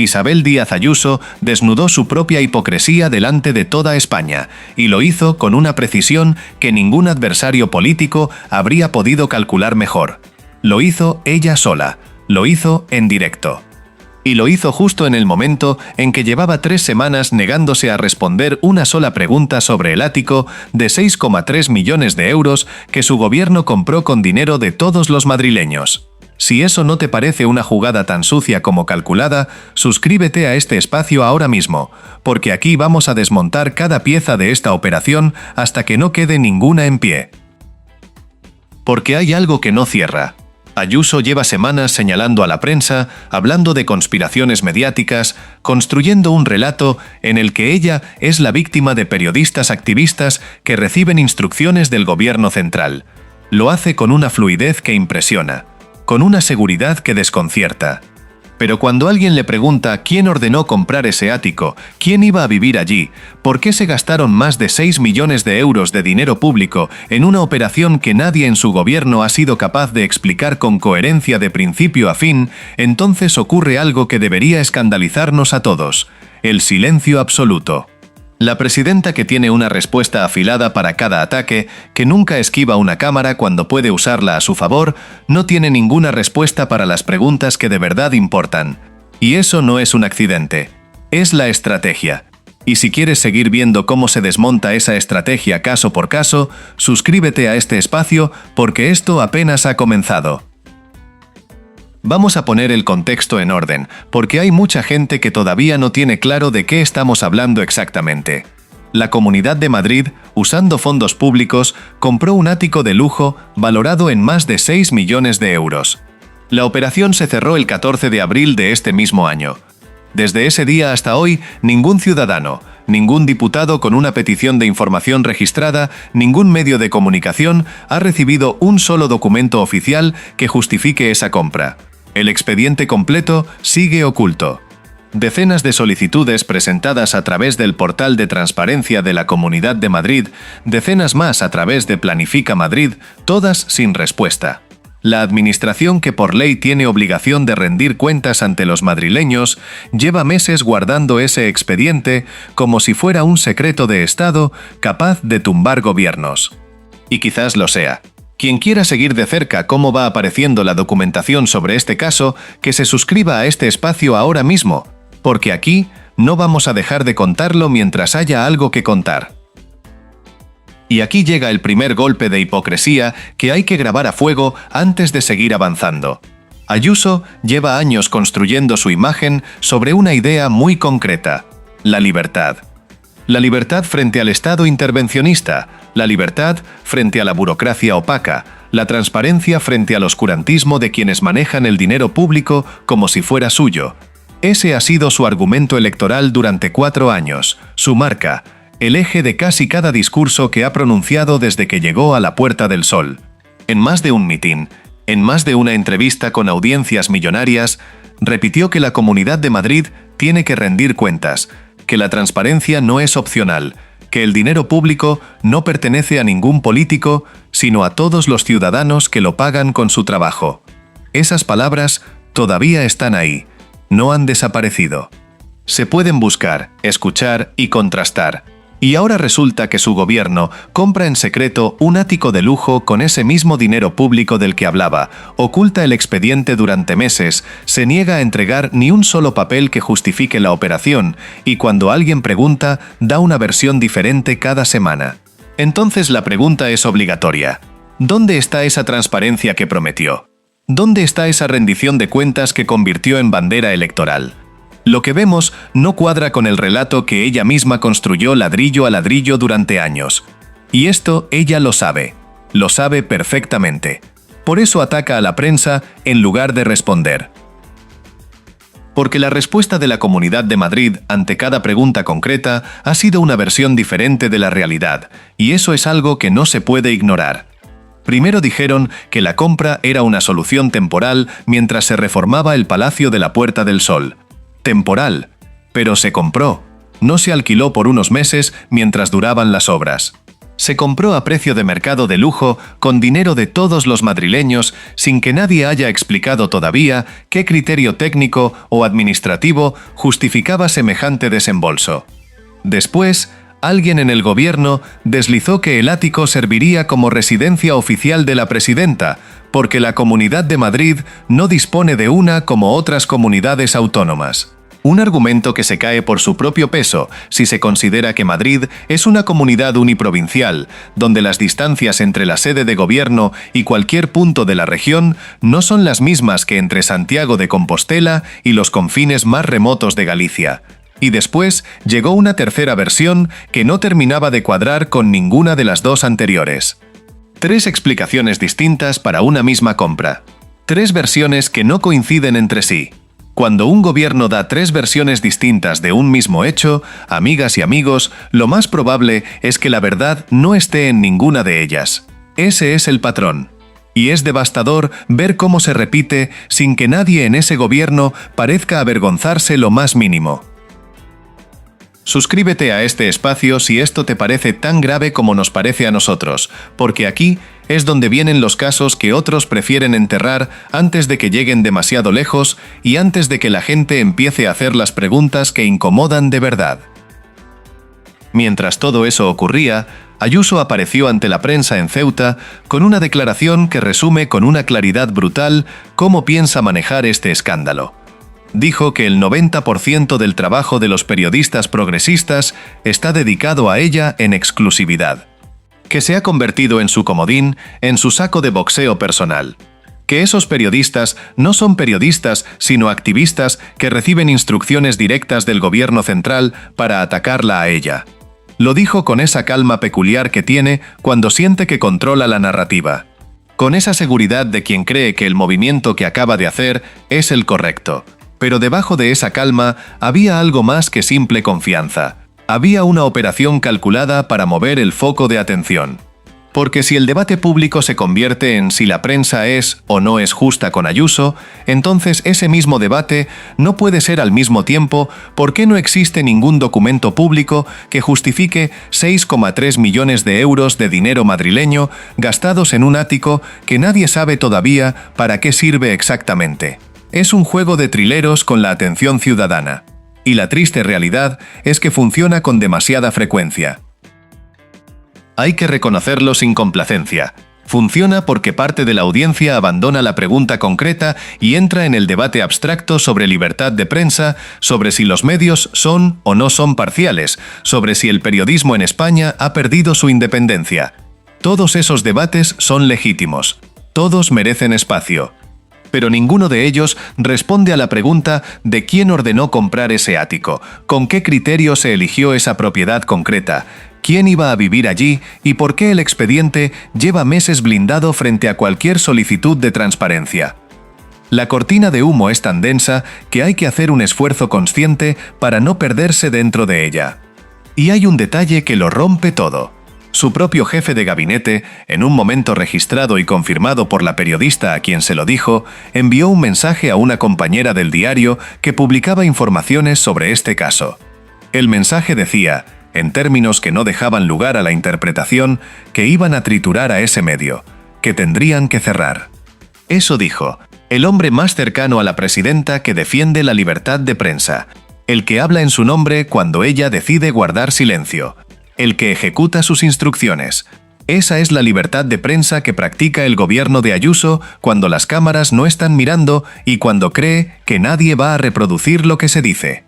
Isabel Díaz Ayuso desnudó su propia hipocresía delante de toda España, y lo hizo con una precisión que ningún adversario político habría podido calcular mejor. Lo hizo ella sola, lo hizo en directo. Y lo hizo justo en el momento en que llevaba 3 semanas negándose a responder una sola pregunta sobre el ático de 6,3 millones de euros que su gobierno compró con dinero de todos los madrileños. Si eso no te parece una jugada tan sucia como calculada, suscríbete a este espacio ahora mismo, porque aquí vamos a desmontar cada pieza de esta operación hasta que no quede ninguna en pie. Porque hay algo que no cierra. Ayuso lleva semanas señalando a la prensa, hablando de conspiraciones mediáticas, construyendo un relato en el que ella es la víctima de periodistas activistas que reciben instrucciones del gobierno central. Lo hace con una fluidez que impresiona, con una seguridad que desconcierta. Pero cuando alguien le pregunta quién ordenó comprar ese ático, quién iba a vivir allí, por qué se gastaron más de 6 millones de euros de dinero público en una operación que nadie en su gobierno ha sido capaz de explicar con coherencia de principio a fin, entonces ocurre algo que debería escandalizarnos a todos: el silencio absoluto. La presidenta, que tiene una respuesta afilada para cada ataque, que nunca esquiva una cámara cuando puede usarla a su favor, no tiene ninguna respuesta para las preguntas que de verdad importan. Y eso no es un accidente. Es la estrategia. Y si quieres seguir viendo cómo se desmonta esa estrategia caso por caso, suscríbete a este espacio, porque esto apenas ha comenzado. Vamos a poner el contexto en orden, porque hay mucha gente que todavía no tiene claro de qué estamos hablando exactamente. La Comunidad de Madrid, usando fondos públicos, compró un ático de lujo valorado en más de 6 millones de euros. La operación se cerró el 14 de abril de este mismo año. Desde ese día hasta hoy, ningún ciudadano, ningún diputado con una petición de información registrada, ningún medio de comunicación ha recibido un solo documento oficial que justifique esa compra. El expediente completo sigue oculto. Decenas de solicitudes presentadas a través del portal de transparencia de la Comunidad de Madrid, decenas más a través de Planifica Madrid, todas sin respuesta. La administración, que por ley tiene obligación de rendir cuentas ante los madrileños, lleva meses guardando ese expediente como si fuera un secreto de Estado capaz de tumbar gobiernos. Y quizás lo sea. Quien quiera seguir de cerca cómo va apareciendo la documentación sobre este caso, que se suscriba a este espacio ahora mismo, porque aquí no vamos a dejar de contarlo mientras haya algo que contar. Y aquí llega el primer golpe de hipocresía que hay que grabar a fuego antes de seguir avanzando. Ayuso lleva años construyendo su imagen sobre una idea muy concreta: la libertad. La libertad frente al Estado intervencionista, la libertad frente a la burocracia opaca, la transparencia frente al oscurantismo de quienes manejan el dinero público como si fuera suyo. Ese ha sido su argumento electoral durante 4 años, su marca, el eje de casi cada discurso que ha pronunciado desde que llegó a la Puerta del Sol. En más de un mitin, en más de una entrevista con audiencias millonarias, repitió que la Comunidad de Madrid tiene que rendir cuentas, que la transparencia no es opcional, que el dinero público no pertenece a ningún político, sino a todos los ciudadanos que lo pagan con su trabajo. Esas palabras todavía están ahí, no han desaparecido. Se pueden buscar, escuchar y contrastar. Y ahora resulta que su gobierno compra en secreto un ático de lujo con ese mismo dinero público del que hablaba, oculta el expediente durante meses, se niega a entregar ni un solo papel que justifique la operación, y cuando alguien pregunta, da una versión diferente cada semana. Entonces la pregunta es obligatoria: ¿dónde está esa transparencia que prometió? ¿Dónde está esa rendición de cuentas que convirtió en bandera electoral? Lo que vemos no cuadra con el relato que ella misma construyó ladrillo a ladrillo durante años. Y esto ella lo sabe perfectamente. Por eso ataca a la prensa en lugar de responder. Porque la respuesta de la Comunidad de Madrid ante cada pregunta concreta ha sido una versión diferente de la realidad, y eso es algo que no se puede ignorar. Primero dijeron que la compra era una solución temporal mientras se reformaba el Palacio de la Puerta del Sol. Temporal, pero se compró, no se alquiló por unos meses mientras duraban las obras. Se compró a precio de mercado de lujo, con dinero de todos los madrileños, sin que nadie haya explicado todavía qué criterio técnico o administrativo justificaba semejante desembolso. Después, alguien en el gobierno deslizó que el ático serviría como residencia oficial de la presidenta, porque la Comunidad de Madrid no dispone de una como otras comunidades autónomas. Un argumento que se cae por su propio peso si se considera que Madrid es una comunidad uniprovincial, donde las distancias entre la sede de gobierno y cualquier punto de la región no son las mismas que entre Santiago de Compostela y los confines más remotos de Galicia. Y después llegó una tercera versión que no terminaba de cuadrar con ninguna de las dos anteriores. 3 explicaciones distintas para una misma compra. 3 versiones que no coinciden entre sí. Cuando un gobierno da 3 versiones distintas de un mismo hecho, amigas y amigos, lo más probable es que la verdad no esté en ninguna de ellas. Ese es el patrón. Y es devastador ver cómo se repite sin que nadie en ese gobierno parezca avergonzarse lo más mínimo. Suscríbete a este espacio si esto te parece tan grave como nos parece a nosotros, porque aquí es donde vienen los casos que otros prefieren enterrar antes de que lleguen demasiado lejos y antes de que la gente empiece a hacer las preguntas que incomodan de verdad. Mientras todo eso ocurría, Ayuso apareció ante la prensa en Ceuta con una declaración que resume con una claridad brutal cómo piensa manejar este escándalo. Dijo que el 90% del trabajo de los periodistas progresistas está dedicado a ella en exclusividad, que se ha convertido en su comodín, en su saco de boxeo personal, que esos periodistas no son periodistas sino activistas que reciben instrucciones directas del gobierno central para atacarla a ella. Lo dijo con esa calma peculiar que tiene cuando siente que controla la narrativa, con esa seguridad de quien cree que el movimiento que acaba de hacer es el correcto. Pero debajo de esa calma había algo más que simple confianza. Había una operación calculada para mover el foco de atención. Porque si el debate público se convierte en si la prensa es o no es justa con Ayuso, entonces ese mismo debate no puede ser al mismo tiempo por qué no existe ningún documento público que justifique 6,3 millones de euros de dinero madrileño gastados en un ático que nadie sabe todavía para qué sirve exactamente. Es un juego de trileros con la atención ciudadana. Y la triste realidad es que funciona con demasiada frecuencia. Hay que reconocerlo sin complacencia. Funciona porque parte de la audiencia abandona la pregunta concreta y entra en el debate abstracto sobre libertad de prensa, sobre si los medios son o no son parciales, sobre si el periodismo en España ha perdido su independencia. Todos esos debates son legítimos. Todos merecen espacio. Pero ninguno de ellos responde a la pregunta de quién ordenó comprar ese ático, con qué criterio se eligió esa propiedad concreta, quién iba a vivir allí y por qué el expediente lleva meses blindado frente a cualquier solicitud de transparencia. La cortina de humo es tan densa que hay que hacer un esfuerzo consciente para no perderse dentro de ella. Y hay un detalle que lo rompe todo. Su propio jefe de gabinete, en un momento registrado y confirmado por la periodista a quien se lo dijo, envió un mensaje a una compañera del diario que publicaba informaciones sobre este caso. El mensaje decía, en términos que no dejaban lugar a la interpretación, que iban a triturar a ese medio, que tendrían que cerrar. Eso dijo, el hombre más cercano a la presidenta que defiende la libertad de prensa, el que habla en su nombre cuando ella decide guardar silencio, el que ejecuta sus instrucciones. Esa es la libertad de prensa que practica el gobierno de Ayuso cuando las cámaras no están mirando y cuando cree que nadie va a reproducir lo que se dice.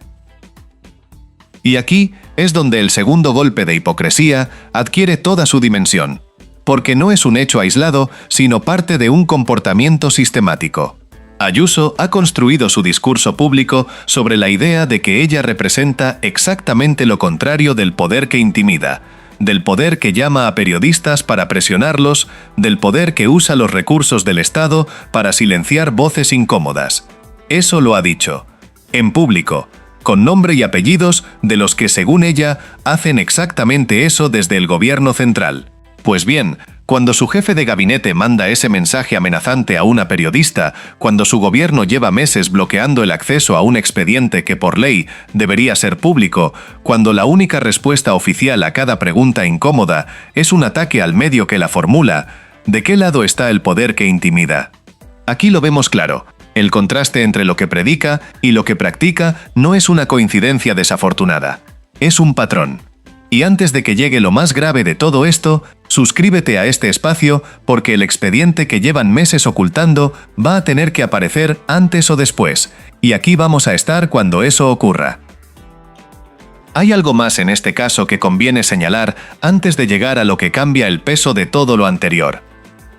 Y aquí es donde el segundo golpe de hipocresía adquiere toda su dimensión, porque no es un hecho aislado, sino parte de un comportamiento sistemático. Ayuso ha construido su discurso público sobre la idea de que ella representa exactamente lo contrario del poder que intimida, del poder que llama a periodistas para presionarlos, del poder que usa los recursos del Estado para silenciar voces incómodas. Eso lo ha dicho, en público, con nombre y apellidos de los que, según ella, hacen exactamente eso desde el gobierno central. Pues bien, Cuando su jefe de gabinete manda ese mensaje amenazante a una periodista, cuando su gobierno lleva meses bloqueando el acceso a un expediente que por ley debería ser público, cuando la única respuesta oficial a cada pregunta incómoda es un ataque al medio que la formula, ¿de qué lado está el poder que intimida? Aquí lo vemos claro. El contraste entre lo que predica y lo que practica no es una coincidencia desafortunada. Es un patrón. Y antes de que llegue lo más grave de todo esto, suscríbete a este espacio porque el expediente que llevan meses ocultando va a tener que aparecer antes o después, y aquí vamos a estar cuando eso ocurra. Hay algo más en este caso que conviene señalar antes de llegar a lo que cambia el peso de todo lo anterior.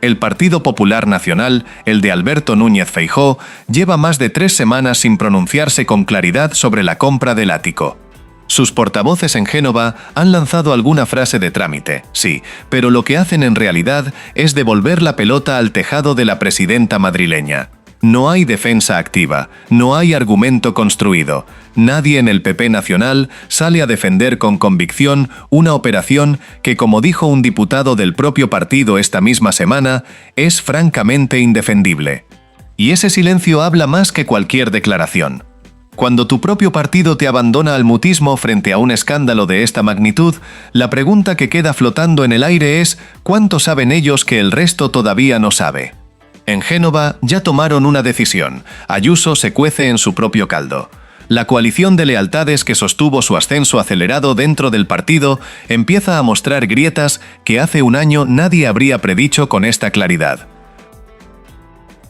El Partido Popular Nacional, el de Alberto Núñez Feijóo, lleva más de 3 semanas sin pronunciarse con claridad sobre la compra del ático. Sus portavoces en Génova han lanzado alguna frase de trámite, sí, pero lo que hacen en realidad es devolver la pelota al tejado de la presidenta madrileña. No hay defensa activa, no hay argumento construido. Nadie en el PP nacional sale a defender con convicción una operación que, como dijo un diputado del propio partido esta misma semana, es francamente indefendible. Y ese silencio habla más que cualquier declaración. Cuando tu propio partido te abandona al mutismo frente a un escándalo de esta magnitud, la pregunta que queda flotando en el aire es ¿cuánto saben ellos que el resto todavía no sabe? En Génova ya tomaron una decisión. Ayuso se cuece en su propio caldo. La coalición de lealtades que sostuvo su ascenso acelerado dentro del partido empieza a mostrar grietas que hace un año nadie habría predicho con esta claridad.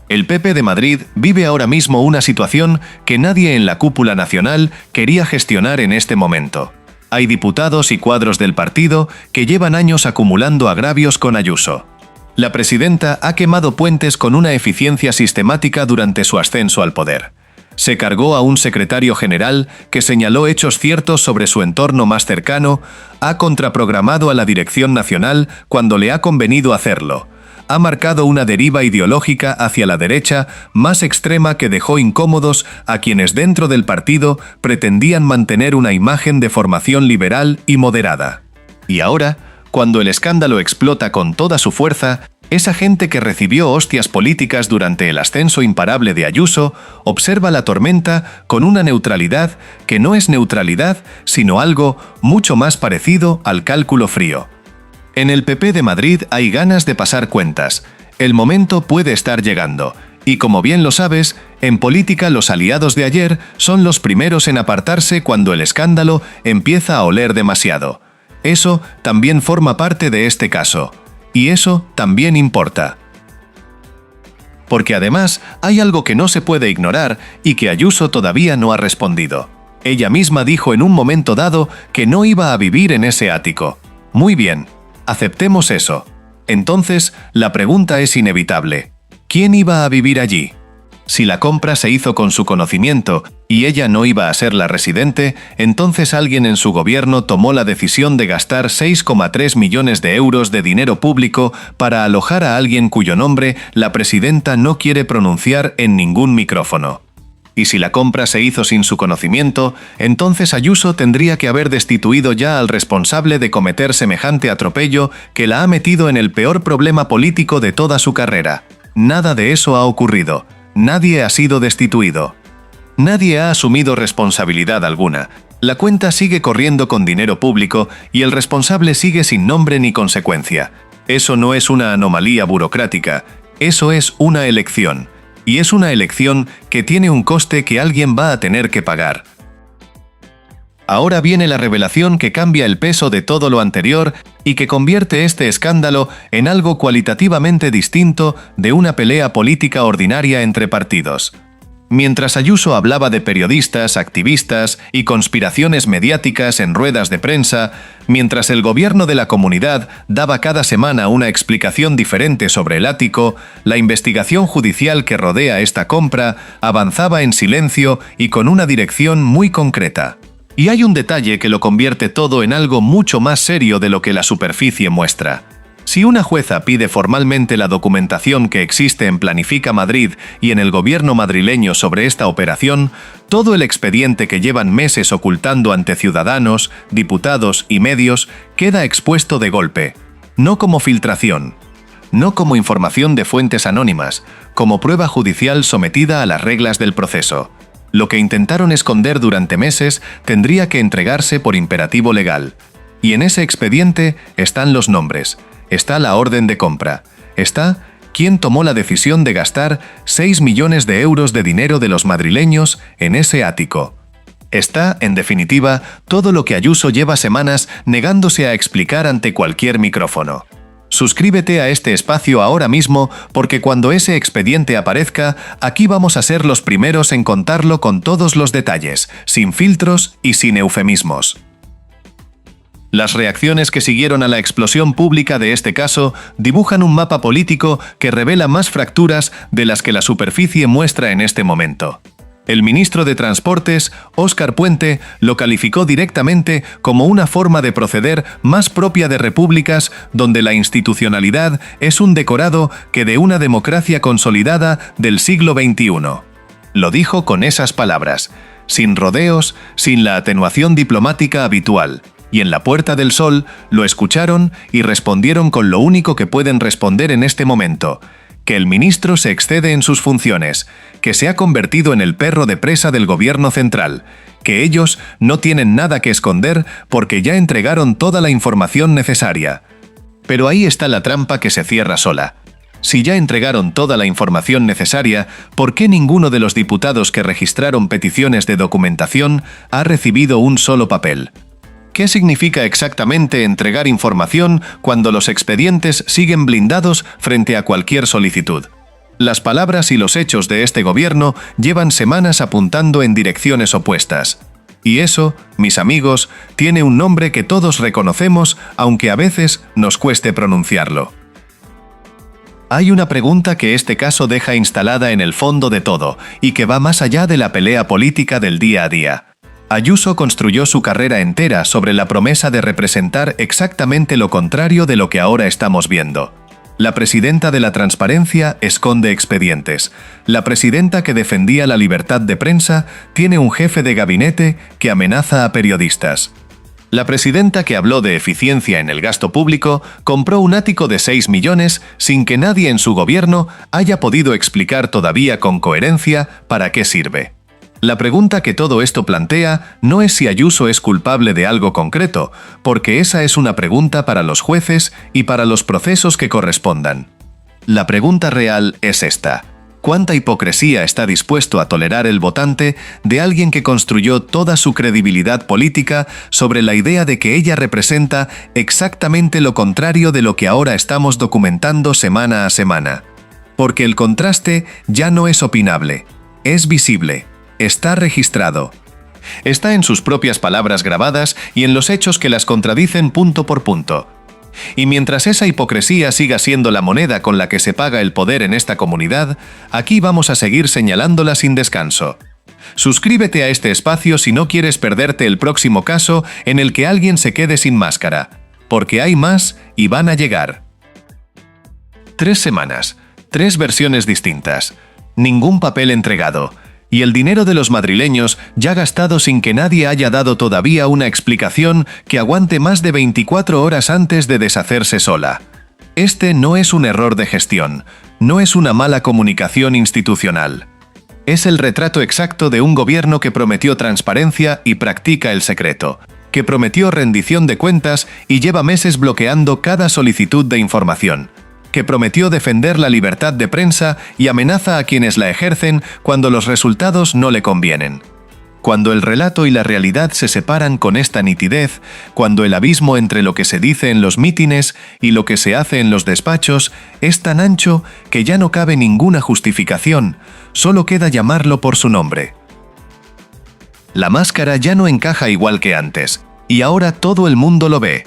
El PP de Madrid vive ahora mismo una situación que nadie en la cúpula nacional quería gestionar en este momento. Hay diputados y cuadros del partido que llevan años acumulando agravios con Ayuso. La presidenta ha quemado puentes con una eficiencia sistemática durante su ascenso al poder. Se cargó a un secretario general que señaló hechos ciertos sobre su entorno más cercano, ha contraprogramado a la dirección nacional cuando le ha convenido hacerlo. Ha marcado una deriva ideológica hacia la derecha más extrema que dejó incómodos a quienes dentro del partido pretendían mantener una imagen de formación liberal y moderada. Y ahora, cuando el escándalo explota con toda su fuerza, esa gente que recibió hostias políticas durante el ascenso imparable de Ayuso observa la tormenta con una neutralidad que no es neutralidad, sino algo mucho más parecido al cálculo frío. En el PP de Madrid hay ganas de pasar cuentas. El momento puede estar llegando. Y como bien lo sabes, en política los aliados de ayer son los primeros en apartarse cuando el escándalo empieza a oler demasiado. Eso también forma parte de este caso. Y eso también importa. Porque además hay algo que no se puede ignorar y que Ayuso todavía no ha respondido. Ella misma dijo en un momento dado que no iba a vivir en ese ático. Muy bien. Aceptemos eso. Entonces, la pregunta es inevitable. ¿Quién iba a vivir allí? Si la compra se hizo con su conocimiento y ella no iba a ser la residente, entonces alguien en su gobierno tomó la decisión de gastar 6,3 millones de euros de dinero público para alojar a alguien cuyo nombre la presidenta no quiere pronunciar en ningún micrófono. Y si la compra se hizo sin su conocimiento, entonces Ayuso tendría que haber destituido ya al responsable de cometer semejante atropello que la ha metido en el peor problema político de toda su carrera. Nada de eso ha ocurrido. Nadie ha sido destituido. Nadie ha asumido responsabilidad alguna. La cuenta sigue corriendo con dinero público y el responsable sigue sin nombre ni consecuencia. Eso no es una anomalía burocrática. Eso es una elección. Y es una elección que tiene un coste que alguien va a tener que pagar. Ahora viene la revelación que cambia el peso de todo lo anterior y que convierte este escándalo en algo cualitativamente distinto de una pelea política ordinaria entre partidos. Mientras Ayuso hablaba de periodistas, activistas y conspiraciones mediáticas en ruedas de prensa, mientras el gobierno de la comunidad daba cada semana una explicación diferente sobre el ático, la investigación judicial que rodea esta compra avanzaba en silencio y con una dirección muy concreta. Y hay un detalle que lo convierte todo en algo mucho más serio de lo que la superficie muestra. Si una jueza pide formalmente la documentación que existe en Planifica Madrid y en el gobierno madrileño sobre esta operación, todo el expediente que llevan meses ocultando ante ciudadanos, diputados y medios queda expuesto de golpe. No como filtración, no como información de fuentes anónimas, como prueba judicial sometida a las reglas del proceso. Lo que intentaron esconder durante meses tendría que entregarse por imperativo legal. Y en ese expediente están los nombres, está la orden de compra, está quién tomó la decisión de gastar 6 millones de euros de dinero de los madrileños en ese ático. Está, en definitiva, todo lo que Ayuso lleva semanas negándose a explicar ante cualquier micrófono. Suscríbete a este espacio ahora mismo porque cuando ese expediente aparezca, aquí vamos a ser los primeros en contarlo con todos los detalles, sin filtros y sin eufemismos. Las reacciones que siguieron a la explosión pública de este caso dibujan un mapa político que revela más fracturas de las que la superficie muestra en este momento. El ministro de Transportes, Óscar Puente, lo calificó directamente como una forma de proceder más propia de repúblicas donde la institucionalidad es un decorado que de una democracia consolidada del siglo XXI. Lo dijo con esas palabras, sin rodeos, sin la atenuación diplomática habitual. Y en la Puerta del Sol lo escucharon y respondieron con lo único que pueden responder en este momento, que el ministro se excede en sus funciones, que se ha convertido en el perro de presa del gobierno central, que ellos no tienen nada que esconder porque ya entregaron toda la información necesaria. Pero ahí está la trampa que se cierra sola. Si ya entregaron toda la información necesaria, ¿por qué ninguno de los diputados que registraron peticiones de documentación ha recibido un solo papel? ¿Qué significa exactamente entregar información cuando los expedientes siguen blindados frente a cualquier solicitud? Las palabras y los hechos de este gobierno llevan semanas apuntando en direcciones opuestas. Y eso, mis amigos, tiene un nombre que todos reconocemos, aunque a veces nos cueste pronunciarlo. Hay una pregunta que este caso deja instalada en el fondo de todo, y que va más allá de la pelea política del día a día. Ayuso construyó su carrera entera sobre la promesa de representar exactamente lo contrario de lo que ahora estamos viendo. La presidenta de la transparencia esconde expedientes. La presidenta que defendía la libertad de prensa tiene un jefe de gabinete que amenaza a periodistas. La presidenta que habló de eficiencia en el gasto público compró un ático de 6 millones sin que nadie en su gobierno haya podido explicar todavía con coherencia para qué sirve. La pregunta que todo esto plantea no es si Ayuso es culpable de algo concreto, porque esa es una pregunta para los jueces y para los procesos que correspondan. La pregunta real es esta: ¿cuánta hipocresía está dispuesto a tolerar el votante de alguien que construyó toda su credibilidad política sobre la idea de que ella representa exactamente lo contrario de lo que ahora estamos documentando semana a semana? Porque el contraste ya no es opinable, es visible. Está registrado. Está en sus propias palabras grabadas y en los hechos que las contradicen punto por punto. Y mientras esa hipocresía siga siendo la moneda con la que se paga el poder en esta comunidad, aquí vamos a seguir señalándola sin descanso. Suscríbete a este espacio si no quieres perderte el próximo caso en el que alguien se quede sin máscara, porque hay más y van a llegar. 3 semanas, 3 versiones distintas, ningún papel entregado. Y el dinero de los madrileños ya gastado sin que nadie haya dado todavía una explicación que aguante más de 24 horas antes de deshacerse sola. Este no es un error de gestión, no es una mala comunicación institucional. Es el retrato exacto de un gobierno que prometió transparencia y practica el secreto, que prometió rendición de cuentas y lleva meses bloqueando cada solicitud de información, que prometió defender la libertad de prensa y amenaza a quienes la ejercen cuando los resultados no le convienen. Cuando el relato y la realidad se separan con esta nitidez, cuando el abismo entre lo que se dice en los mítines y lo que se hace en los despachos es tan ancho que ya no cabe ninguna justificación, solo queda llamarlo por su nombre. La máscara ya no encaja igual que antes, y ahora todo el mundo lo ve.